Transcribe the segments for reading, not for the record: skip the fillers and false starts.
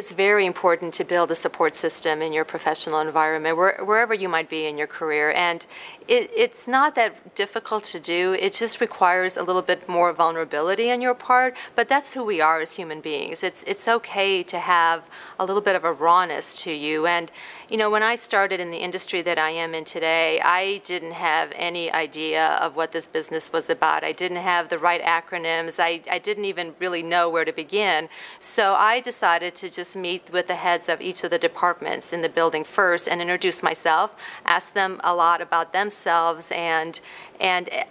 it's very important to build a support system in your professional environment, wherever you might be in your career. And it's not that difficult to do. It just requires a little bit more vulnerability on your part, but that's who we are as human beings. It's okay to have a little bit of a rawness to you. And you know, when I started in the industry that I am in today, I didn't have any idea of what this business was about. I didn't have the right acronyms. I didn't even really know where to begin. So I decided to just meet with the heads of each of the departments in the building first and introduce myself, ask them a lot about themselves, and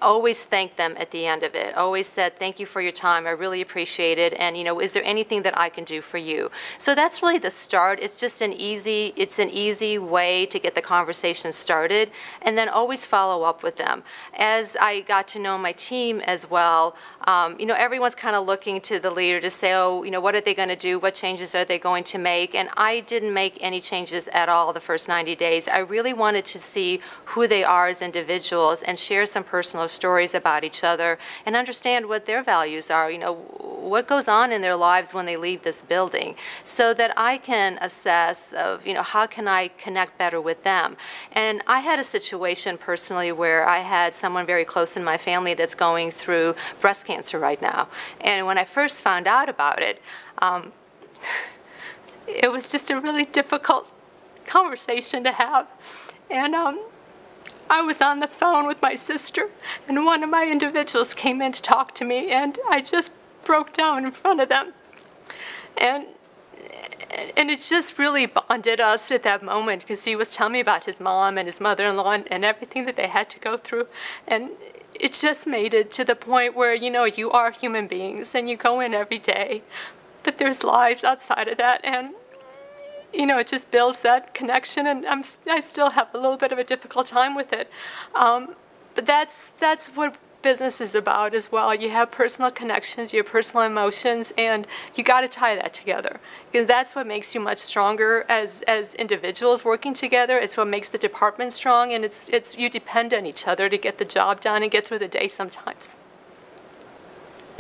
always thank them at the end of it. Always said, thank you for your time, I really appreciate it, and you know, is there anything that I can do for you? So that's really the start. It's just an easy way to get the conversation started, and then always follow up with them. As I got to know my team as well, you know, everyone's kind of looking to the leader to say, oh, you know, what are they going to do? What changes are they going to make? And I didn't make any changes at all the first 90 days. I really wanted to see who they are as individuals and share some personal stories about each other and understand what their values are, you know, what goes on in their lives when they leave this building, so that I can assess of, you know, how can I connect better with them. And I had a situation personally where I had someone very close in my family that's going through breast cancer right now. And when I first found out about it, it was just a really difficult conversation to have. And I was on the phone with my sister, and one of my individuals came in to talk to me, and I just broke down in front of them. And it just really bonded us at that moment, because he was telling me about his mom and his mother-in-law and everything that they had to go through. And it just made it to the point where, you know, you are human beings and you go in every day, but there's lives outside of that. And you know, it just builds that connection, and I still have a little bit of a difficult time with it. But that's what business is about as well. You have personal connections, you have personal emotions, and you got to tie that together. Because that's what makes you much stronger as individuals working together. It's what makes the department strong, and it's you depend on each other to get the job done and get through the day sometimes.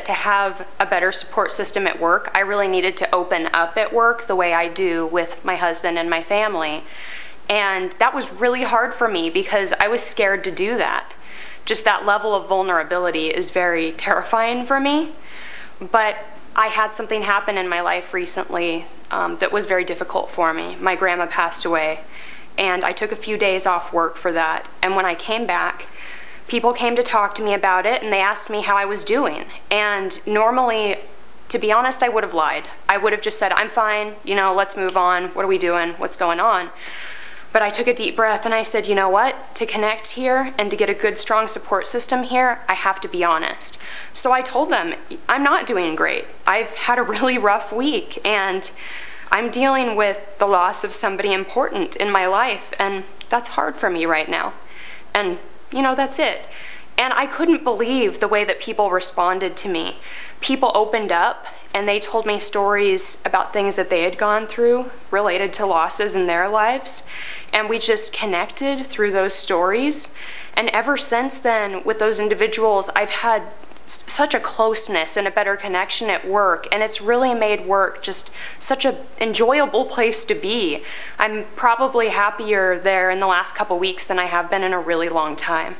To have a better support system at work, I really needed to open up at work the way I do with my husband and my family. And that was really hard for me because I was scared to do that. Just that level of vulnerability is very terrifying for me. But I had something happen in my life recently that was very difficult for me. My grandma passed away, and I took a few days off work for that. And when I came back, people came to talk to me about it, and they asked me how I was doing. And normally, to be honest, I would have lied. I would have just said, I'm fine, you know, let's move on. What are we doing? What's going on? But I took a deep breath and I said, you know what? To connect here and to get a good, strong support system here, I have to be honest. So I told them, I'm not doing great. I've had a really rough week, and I'm dealing with the loss of somebody important in my life, and that's hard for me right now. And you know, that's it. And I couldn't believe the way that people responded to me. People opened up and they told me stories about things that they had gone through related to losses in their lives. And we just connected through those stories. And ever since then, with those individuals, I've had such a closeness and a better connection at work, and it's really made work just such an enjoyable place to be. I'm probably happier there in the last couple weeks than I have been in a really long time.